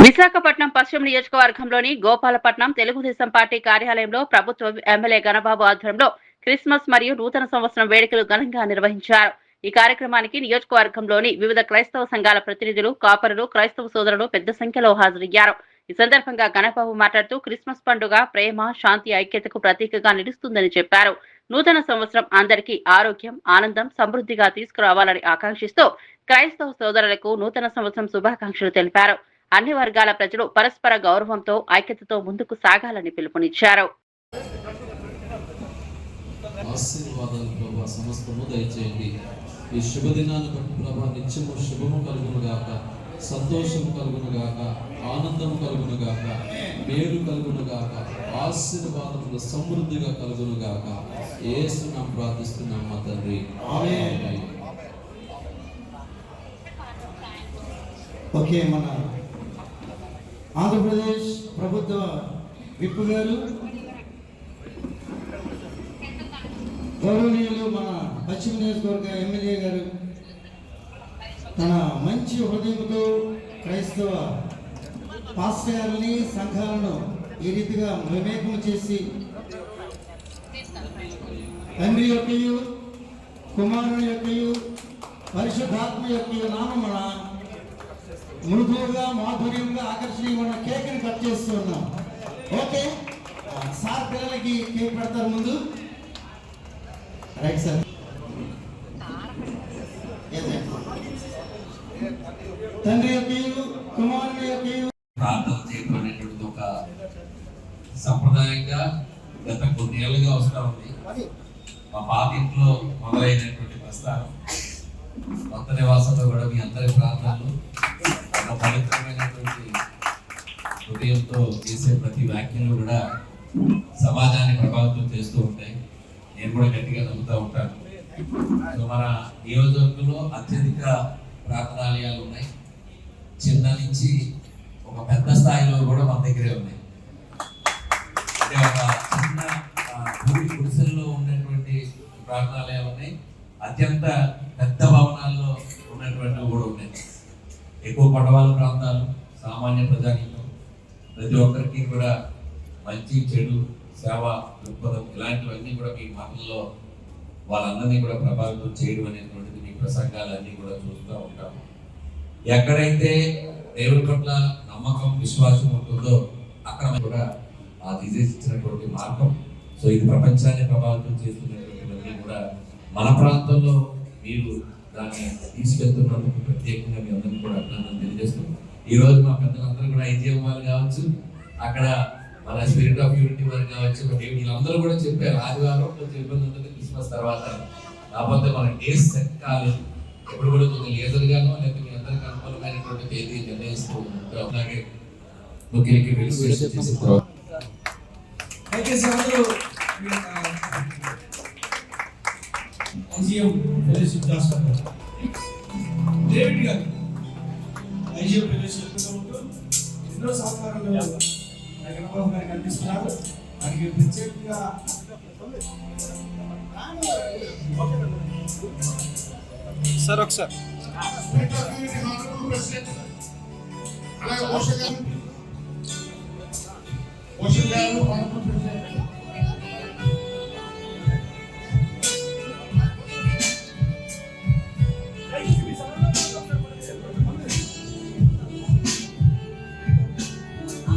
విశాఖపట్నం పశ్చిమ నియోజకవర్గంలోని గోపాలపట్నం తెలుగుదేశం పార్టీ కార్యాలయంలో ప్రభుత్వ ఎమ్మెల్యే గణబాబు ఆధ్వర్యంలో క్రిస్మస్ మరియు నూతన సంవత్సరం వేడుకలు ఘనంగా నిర్వహించారు. ఈ కార్యక్రమానికి నియోజకవర్గంలోని వివిధ క్రైస్తవ సంఘాల ప్రతినిధులు, కాపరులు, క్రైస్తవ సోదరులు పెద్ద సంఖ్యలో హాజరయ్యారు. ఈ సందర్భంగా గణబాబు మాట్లాడుతూ క్రిస్మస్ పండుగ ప్రేమ, శాంతి, ఐక్యతకు ప్రతీకగా నిలుస్తుందని చెప్పారు. నూతన సంవత్సరం అందరికీ ఆరోగ్యం, ఆనందం, సమృద్ధిగా తీసుకురావాలని ఆకాంక్షిస్తూ క్రైస్తవ సోదరులకు నూతన సంవత్సరం శుభాకాంక్షలు తెలిపారు. అన్ని వర్గాల ప్రజలు పరస్పర గౌరవంతో ఐక్యతతో ముందుకు సాగాలని పిలుపునిచ్చారు. ఆశీర్వాదాలు ప్రభా సమస్తము దయచేయండి. ఈ శుభదినాన్ని బట్టి ప్రభా నిత్యము శుభము కలుగును గాక, సంతోషము కలుగును గాక, ఆనందము కలుగును గాక, మేలు కలుగును గాక, ఆశీర్వాదములు సమృద్ధిగా కలుగును గాక. యేసు నామమున ప్రార్థిస్తున్నాం మా తండ్రి, ఆమేన్. ఓకే, మన ఆంధ్రప్రదేశ్ ప్రభుత్వ విప్ గారు, గౌరవనీయులు మన పశ్చిమ నియోజకవర్గ ఎమ్మెల్యే గారు తన మంచి హృదయంతో క్రైస్తవ పాస్టర్లని, సంఘాలను ఈ రీతిగా వివేకం చేసి తండ్రి యొక్కయు, కుమారుని యొక్కయు, పరిశుద్ధాత్మ యొక్క నామమున మృదువుగా, మాధుర్యంగా, ఆకర్షణీయమైన కేక్ని కట్ చేస్తూ ఉన్నాం. ఓకే సార్, పిల్లలకి కేక్ పెడతారు ముందు. Right sir. తండ్రి యొక్క, కుమారుని యొక్క ప్రార్థన చేయడం అనేటువంటిది ఒక సంప్రదాయంగా గత కొన్నేళ్లుగా వస్తూ ఉంది. మా పాత ఇంట్లో మొదలైనటువంటి ప్రస్థానం, కొత్త నివాసంలో కూడా మీ అందరి ప్రార్థనలు ఒక పవిత్రమైనటువంటి హృదయంతో చేసే ప్రతి వ్యాఖ్యలు కూడా సమాజాన్ని ప్రభావితం చేస్తూ ఉంటాయి. నేను కూడా గట్టిగా నమ్ముతూ ఉంటాను. సో మన నియోజకవర్గంలో అత్యధిక ప్రార్థనాలయాలు ఉన్నాయి. చిన్న నుంచి ఒక పెద్ద స్థాయిలో కూడా మన దగ్గరే ఉన్నాయి. అంటే ఒక చిన్న గుడిసెల్లో ఉన్నటువంటి ప్రార్థనాలయాలు ఉన్నాయి, అత్యంత పెద్ద భవనాల్లో ఉన్నటువంటివి కూడా ఉన్నాయి. ఎక్కువ పడవాల ప్రాంతాలు, సామాన్య ప్రజానీకం, ప్రతి ఒక్కరికి కూడా మంచి, చెడు, సేవ దృక్పథం ఇలాంటివన్నీ కూడా మీ మాటల్లో వాళ్ళందరినీ కూడా ప్రభావితం చేయడం అనేటువంటిది మీ ప్రసంగాలన్నీ కూడా చూస్తూ ఉంటాము. ఎక్కడైతే దేవుడి పట్ల నమ్మకం, విశ్వాసం ఉంటుందో అక్కడ కూడా ఆ తీసేసినటువంటి మార్గం. సో ఇది ప్రపంచాన్ని ప్రభావితం చేస్తున్నటువంటివన్నీ కూడా మన ప్రాంతంలో మీరు దాన్ని తీసుకెళ్తున్నందుకు ప్రత్యేకంగా మీ అందరికీ కూడా అభినందనలు తెలియజేస్తున్నాం. ఈ రోజు మా పెద్దలందరూ కూడా ఐజీఎం వాళ్ళు కావచ్చు, అక్కడ మన స్పిరిట్ ఆఫ్ యూనిటీ వారు కావచ్చు, వీళ్ళందరూ కూడా చెప్పారు ఆదివారం కొంచెం ఇబ్బంది ఉంటుంది క్రిస్మస్ తర్వాత, కాకపోతే మన డేస్ సెట్ కాలేదు. ఎప్పుడు కూడా కొంచెం లేజర్గానో లేకపోతే మీ అందరికి అనుకూలమైనటువంటి తేదీ నిర్ణయిస్తూ ఉంటాం. అలాగే ముఖ్యకి రిజిస్ట్రేషన్ చేసిన తర్వాత ఐజీఎం ఫెలోషిప్ దాస్తారు డేవిడ్ గారు ఐజీఎం ఫెలోషిప్లో ఉంటూ ఎన్నో సంవత్సరాలు గణబాబు గారికి అందిస్తున్నారు. దానికి ప్రత్యేకంగా సార్ ఒకసారి అలాగే